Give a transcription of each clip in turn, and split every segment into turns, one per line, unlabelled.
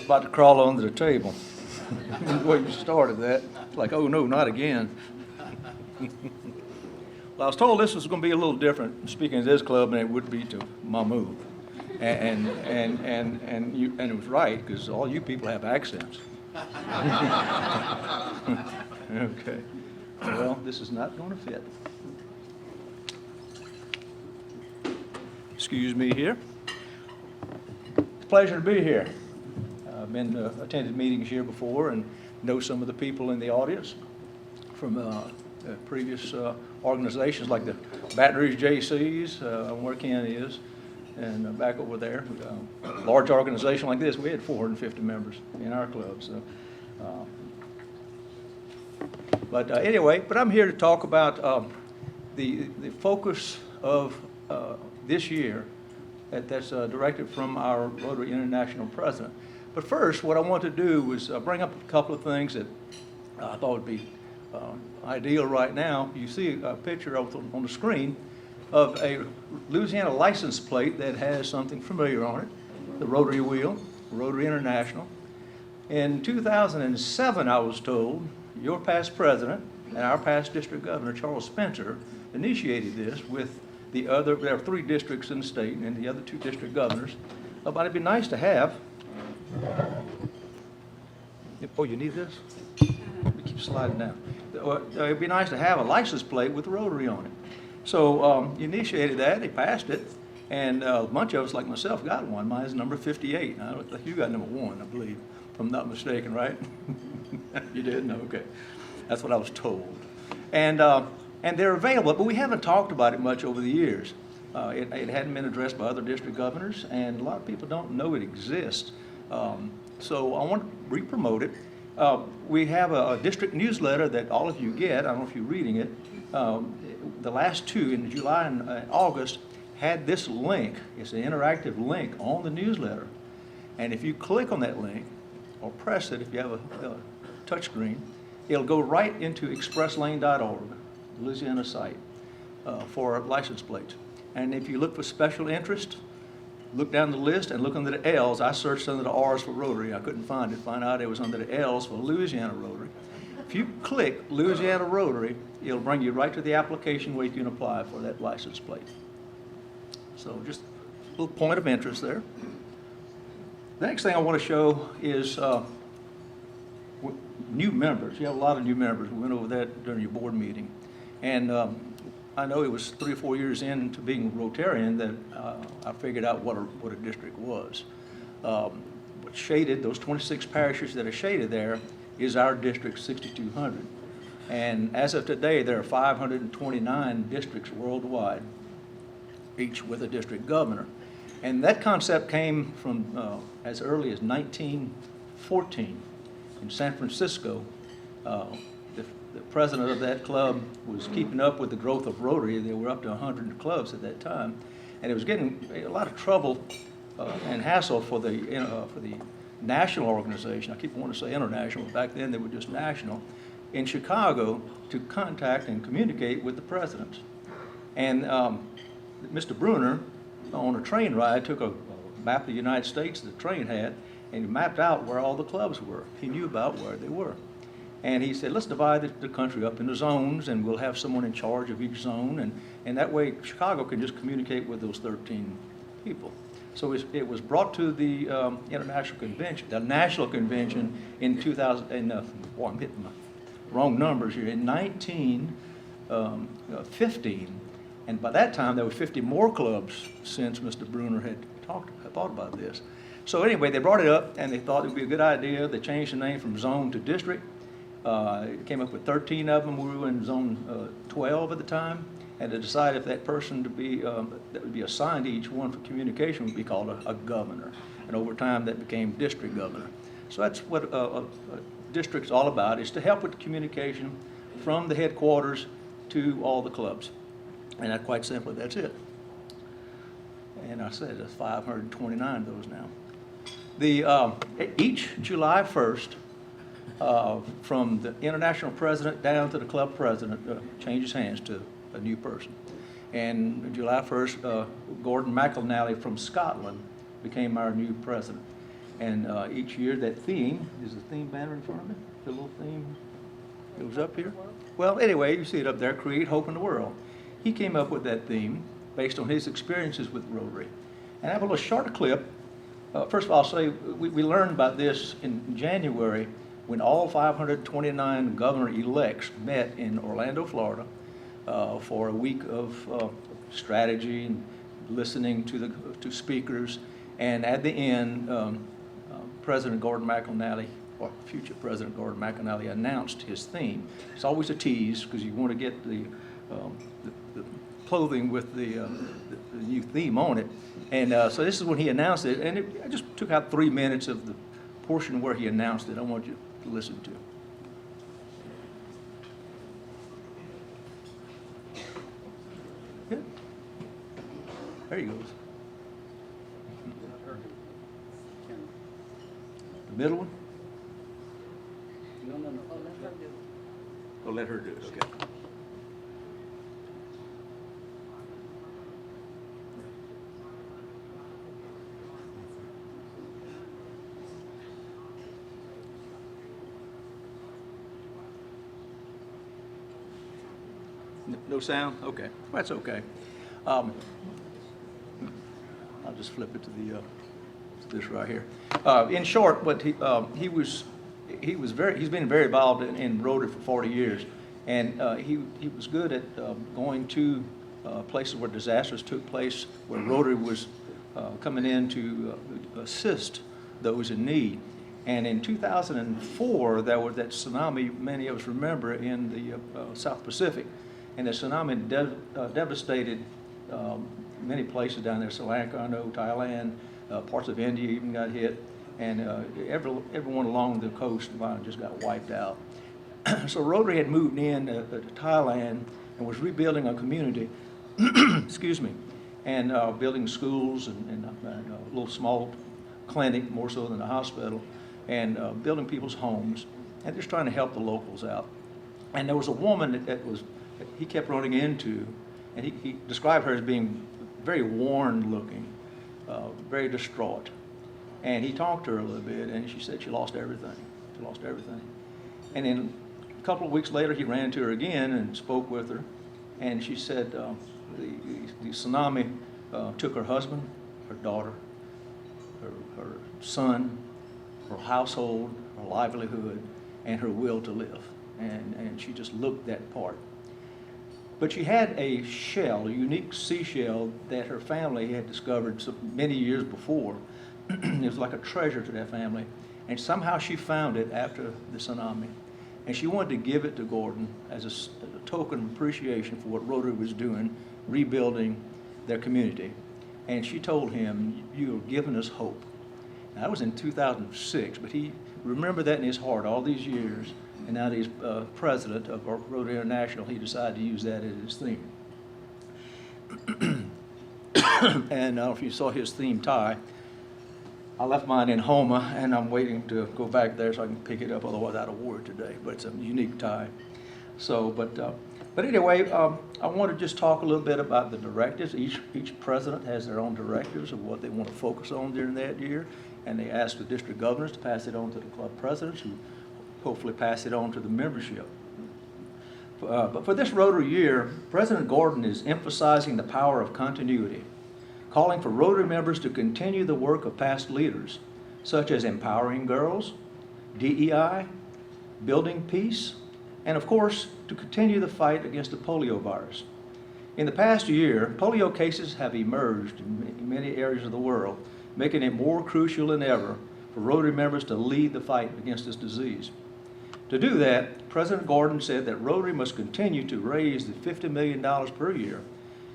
about to crawl under the table. The way you started that, it's like, oh no, not again. Well, I was told this was going to be a little different, speaking of this club, than it would be to my move. And it was right, because all you people have accents. Okay. Well, this is not going to fit. Excuse me here. It's a pleasure to be here. I've been attended meetings here before and know some of the people in the audience from previous organizations like the Baton Rouge JCs, where Ken is, and back over there. A large organization like this, we had 450 members in our club. So, anyway, I'm here to talk about the focus of this year that's directed from our Rotary International president. But first, what I want to do was bring up a couple of things that I thought would be ideal right now. You see a picture on the screen of a Louisiana license plate that has something familiar on it, the Rotary wheel, Rotary International. In 2007, I was told, your past president and our past district governor, Charles Spencer, initiated this with there are 3 districts in the state and the other 2 district governors. But it'd be nice to have, oh, you need this? Let me keep sliding down. It'd be nice to have a license plate with Rotary on it. So you initiated that, they passed it, and a bunch of us, like myself, got one. Mine is number 58. I don't think you got number 1, I believe, if I'm not mistaken, right? You did? No, okay. That's what I was told. And they're available, but we haven't talked about it much over the years. It hadn't been addressed by other district governors, and a lot of people don't know it exists. So I want to re-promote it. We have a district newsletter that all of you get. I don't know if you're reading it. The last 2, in July and August, had this link. It's an interactive link on the newsletter. And if you click on that link, or press it if you have a touch screen, it'll go right into expresslane.org, Louisiana site, for license plates. And if you look for special interest, look down the list and look under the L's. I searched under the R's for Rotary. I couldn't find it. Find out it was under the L's for Louisiana Rotary. If you click Louisiana Rotary, it'll bring you right to the application where you can apply for that license plate. So just a little point of interest there. The next thing I want to show is new members. You have a lot of new members. We went over that during your board meeting. And I know it was 3 or 4 years into being Rotarian that I figured out what a district was. What's shaded, those 26 parishes that are shaded there, is our district 6200. And as of today, there are 529 districts worldwide, each with a district governor. And that concept came from as early as 1914 in San Francisco. The president of that club was keeping up with the growth of Rotary. There were up to 100 clubs at that time, and it was getting a lot of trouble and hassle for the national organization. I keep wanting to say international, but back then they were just national, in Chicago to contact and communicate with the presidents. And Mr. Bruner, on a train ride, took a map of the United States the train had, and he mapped out where all the clubs were. He knew about where they were. And he said, let's divide the country up into zones, and we'll have someone in charge of each zone, and that way Chicago can just communicate with those 13 people. So it was brought to the international convention, the national convention in 2000, I'm hitting my wrong numbers here, in 1915. And by that time, there were 50 more clubs since Mr. Bruner had thought about this. So anyway, they brought it up, and they thought it would be a good idea. They changed the name from zone to district. It came up with 13 of them. We were in zone 12 at the time, and to decide if that person to be that would be assigned to each one for communication would be called a governor. And over time, that became district governor. So that's what a district's all about, is to help with the communication from the headquarters to all the clubs. And that, quite simply, that's it. And I said there's 529 of those now. Each July 1st, from the international president down to the club president, changes hands to a new person. And July 1st, Gordon McAnally from Scotland became our new president. And each year that theme, is the theme banner in front of me? The little theme goes up here? Well, anyway, you see it up there, Create Hope in the World. He came up with that theme based on his experiences with Rotary. And I have a little short clip. First of all, I'll say we learned about this in January when all 529 governor-elects met in Orlando, Florida, for a week of strategy and listening to speakers. And at the end, President Gordon McInally, or future President Gordon McInally, announced his theme. It's always a tease because you want to get the clothing with the new theme on it. And so this is when he announced it, and I just took out 3 minutes of the portion where he announced it. I want you to listen to. Yeah. There he goes. The middle one?
No.
Oh, let her do it, okay. No sound? Okay, that's okay. I'll just flip it to the to this right here. In short, but he's been very involved in Rotary for 40 years, and he was good at going to places where disasters took place, where Rotary was coming in to assist those in need. And in 2004, there was that tsunami many of us remember in the South Pacific. And the tsunami devastated many places down there. Sri Lanka, I know, Thailand, parts of India even got hit. And everyone along the coast just got wiped out. So Rotary had moved in to Thailand and was rebuilding a community, excuse me, and building schools and a little small clinic, more so than a hospital, and building people's homes, and just trying to help the locals out. And there was a woman that he kept running into, and he described her as being very worn looking, very distraught. And he talked to her a little bit, and she said she lost everything. She lost everything. And then a couple of weeks later, he ran into her again and spoke with her, and she said the tsunami took her husband, her daughter, her son, her household, her livelihood, and her will to live. And she just looked that part. But she had a shell, a unique seashell that her family had discovered many years before. It was like a treasure to that family. And somehow she found it after the tsunami. And she wanted to give it to Gordon as a token of appreciation for what Rotary was doing, rebuilding their community. And she told him, "You have given us hope." Now, that was in 2006, but he remembered that in his heart all these years. And now that he's president of Rotary International, he decided to use that as his theme. And if you saw his theme tie, I left mine in Houma, and I'm waiting to go back there so I can pick it up, otherwise I'd have wore it today. But it's a unique tie. So, but anyway, I want to just talk a little bit about the directives. Each president has their own directives of what they want to focus on during that year, and they ask the district governors to pass it on to the club presidents, who hopefully pass it on to the membership. But for this Rotary year, President Gordon is emphasizing the power of continuity, calling for Rotary members to continue the work of past leaders, such as empowering girls, DEI, building peace, and of course, to continue the fight against the polio virus. In the past year, polio cases have emerged in many areas of the world, making it more crucial than ever for Rotary members to lead the fight against this disease. To do that, President Gordon said that Rotary must continue to raise the $50 million per year,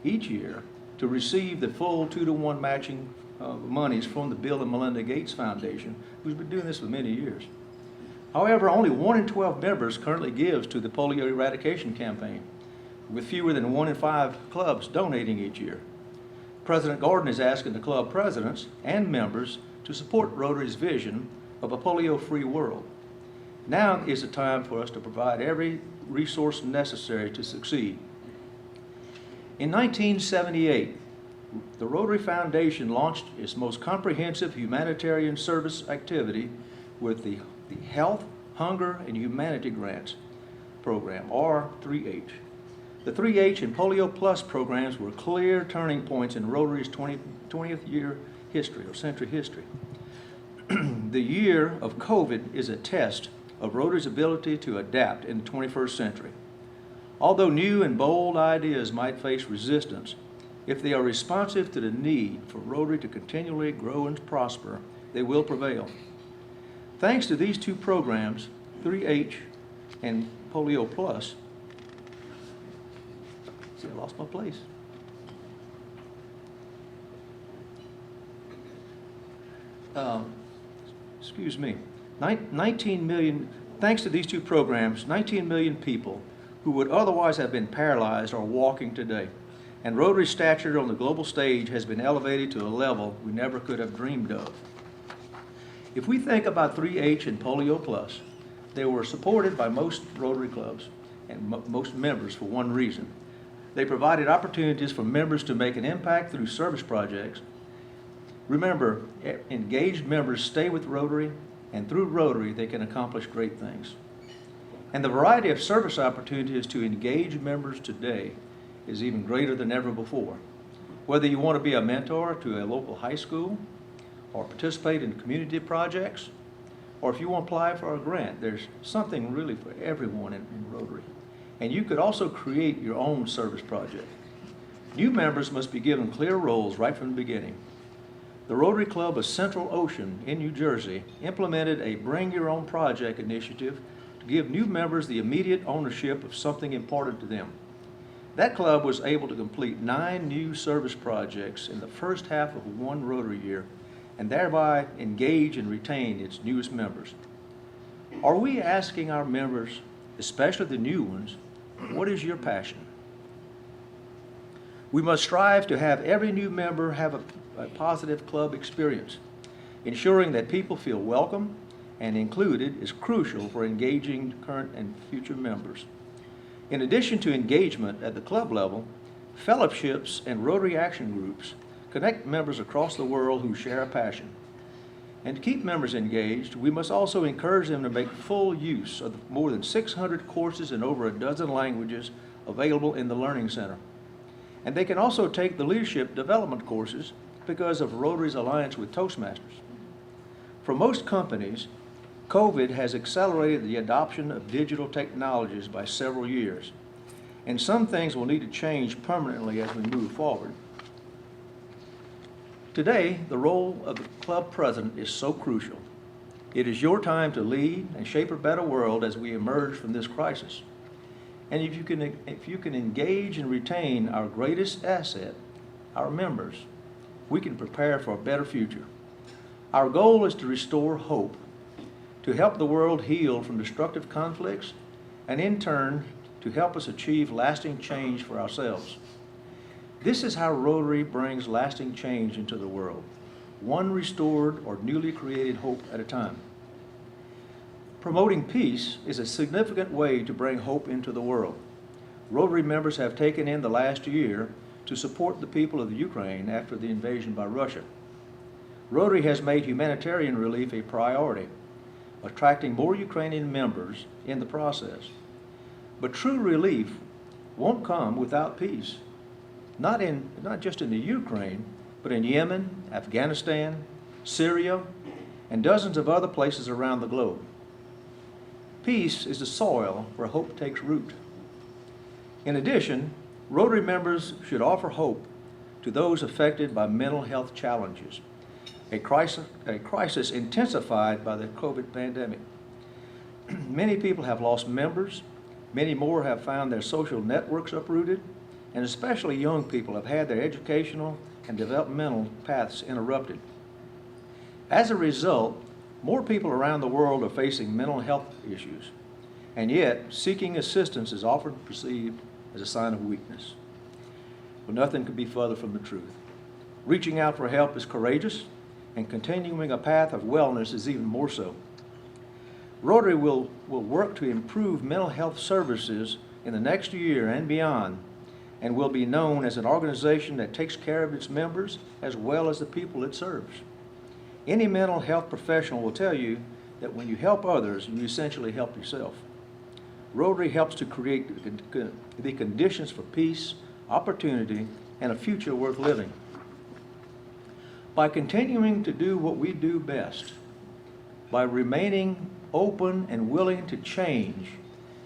each year, to receive the full 2-to-1 matching monies from the Bill and Melinda Gates Foundation, who's been doing this for many years. However, only 1 in 12 members currently gives to the polio eradication campaign, with fewer than 1 in 5 clubs donating each year. President Gordon is asking the club presidents and members to support Rotary's vision of a polio-free world. Now is the time for us to provide every resource necessary to succeed. In 1978, The Rotary Foundation launched its most comprehensive humanitarian service activity with the Health, Hunger, and Humanity Grants program, or 3H. The 3H and Polio Plus programs were clear turning points in Rotary's 20th year history, or century history. The year of COVID is a test of Rotary's ability to adapt in the 21st century. Although new and bold ideas might face resistance, if they are responsive to the need for Rotary to continually grow and prosper, they will prevail. Thanks to these two programs, 3H and Polio Plus, see, I lost my place. Excuse me. 19 million, thanks to these two programs, 19 million people who would otherwise have been paralyzed are walking today. And Rotary's stature on the global stage has been elevated to a level we never could have dreamed of. If we think about 3H and Polio Plus, they were supported by most Rotary clubs and most members for one reason. They provided opportunities for members to make an impact through service projects. Remember, engaged members stay with Rotary, and through Rotary they can accomplish great things. And the variety of service opportunities to engage members today is even greater than ever before. Whether you want to be a mentor to a local high school, or participate in community projects, or if you want to apply for a grant, there's something really for everyone in Rotary. And you could also create your own service project. New members must be given clear roles right from the beginning. The Rotary Club of Central Ocean in New Jersey implemented a Bring Your Own Project initiative to give new members the immediate ownership of something important to them. That club was able to complete 9 new service projects in the first half of one Rotary year, and thereby engage and retain its newest members. Are we asking our members, especially the new ones, what is your passion? We must strive to have every new member have a positive club experience. Ensuring that people feel welcome and included is crucial for engaging current and future members. In addition to engagement at the club level, fellowships and Rotary action groups connect members across the world who share a passion. And to keep members engaged, we must also encourage them to make full use of the more than 600 courses in over a dozen languages available in the Learning Center. And they can also take the leadership development courses because of Rotary's alliance with Toastmasters. For most companies, COVID has accelerated the adoption of digital technologies by several years, and some things will need to change permanently as we move forward. Today, the role of the club president is so crucial. It is your time to lead and shape a better world as we emerge from this crisis. And if you can engage and retain our greatest asset, our members, we can prepare for a better future. Our goal is to restore hope, to help the world heal from destructive conflicts, and in turn, to help us achieve lasting change for ourselves. This is how Rotary brings lasting change into the world, one restored or newly created hope at a time. Promoting peace is a significant way to bring hope into the world. Rotary members have taken in the last year to support the people of the Ukraine after the invasion by Russia. Rotary has made humanitarian relief a priority, attracting more Ukrainian members in the process. But true relief won't come without peace, not just in the Ukraine, but in Yemen, Afghanistan, Syria, and dozens of other places around the globe. Peace is the soil where hope takes root. In addition, Rotary members should offer hope to those affected by mental health challenges, a crisis intensified by the COVID pandemic. Many people have lost members, many more have found their social networks uprooted, and especially young people have had their educational and developmental paths interrupted. As a result, more people around the world are facing mental health issues, and yet seeking assistance is often perceived as a sign of weakness. But nothing could be further from the truth. Reaching out for help is courageous, and continuing a path of wellness is even more so. Rotary will work to improve mental health services in the next year and beyond and will be known as an organization that takes care of its members as well as the people it serves. Any mental health professional will tell you that when you help others, you essentially help yourself. Rotary helps to create the conditions for peace, opportunity, and a future worth living. By continuing to do what we do best, by remaining open and willing to change,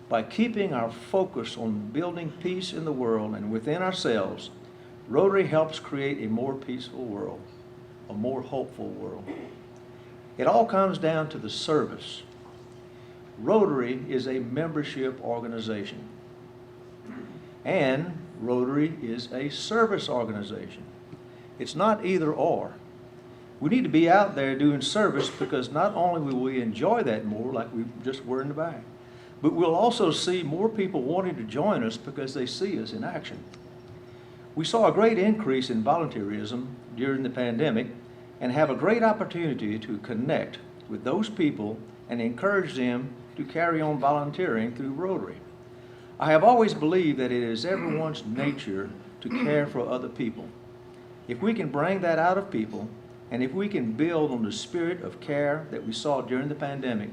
by keeping our focus on building peace in the world and within ourselves, Rotary helps create a more peaceful world, a more hopeful world. It all comes down to the service. Rotary is a membership organization, and Rotary is a service organization. It's not either or. We need to be out there doing service because not only will we enjoy that more, like we just were in the back, but we'll also see more people wanting to join us because they see us in action. We saw a great increase in volunteerism during the pandemic and have a great opportunity to connect with those people and encourage them to carry on volunteering through Rotary. I have always believed that it is everyone's nature to care for other people. If we can bring that out of people, and if we can build on the spirit of care that we saw during the pandemic,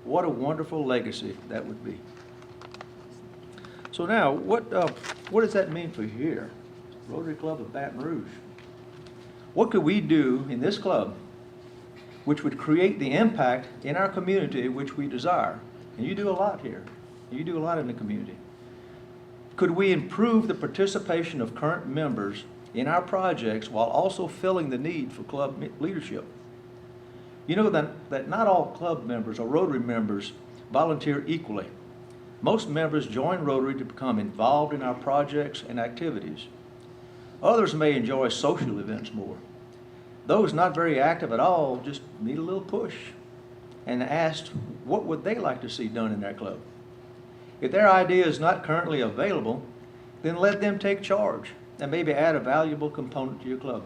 what a wonderful legacy that would be. So now, what does that mean for here? Rotary Club of Baton Rouge. What could we do in this club which would create the impact in our community which we desire? And you do a lot here. You do a lot in the community. Could we improve the participation of current members in our projects while also filling the need for club leadership? You know that not all club members or Rotary members volunteer equally. Most members join Rotary to become involved in our projects and activities. Others may enjoy social events more. Those not very active at all just need a little push and asked what would they like to see done in their club. If their idea is not currently available, then let them take charge and maybe add a valuable component to your club.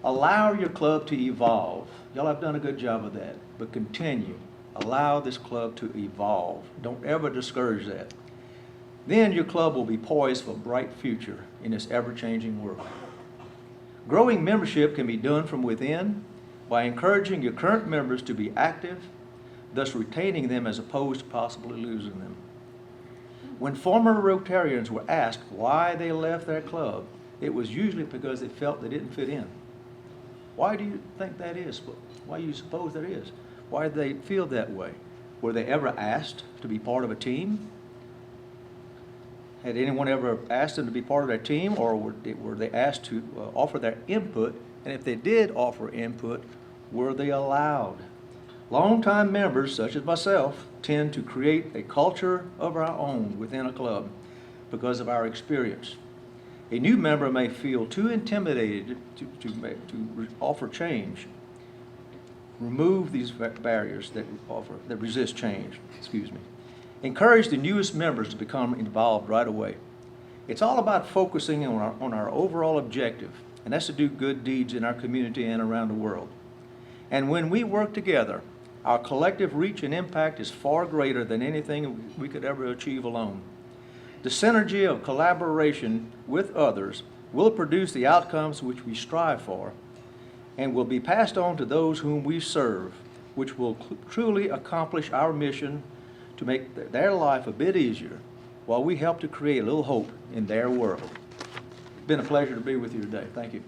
Allow your club to evolve. Y'all have done a good job of that, but continue. Allow this club to evolve. Don't ever discourage that. Then your club will be poised for a bright future in this ever-changing world. Growing membership can be done from within by encouraging your current members to be active, thus retaining them as opposed to possibly losing them. When former Rotarians were asked why they left their club, it was usually because they felt they didn't fit in. Why do you think that is? Why do you suppose that is? Why did they feel that way? Were they ever asked to be part of a team? Had anyone ever asked them to be part of their team, or were they asked to offer their input? And if they did offer input, were they allowed? Longtime members, such as myself, tend to create a culture of our own within a club because of our experience. A new member may feel too intimidated to offer change. Remove these barriers that resist change. Excuse me. Encourage the newest members to become involved right away. It's all about focusing on our overall objective, and that's to do good deeds in our community and around the world. And when we work together, our collective reach and impact is far greater than anything we could ever achieve alone. The synergy of collaboration with others will produce the outcomes which we strive for and will be passed on to those whom we serve, which will truly accomplish our mission to make their life a bit easier while we help to create a little hope in their world. It's been a pleasure to be with you today. Thank you.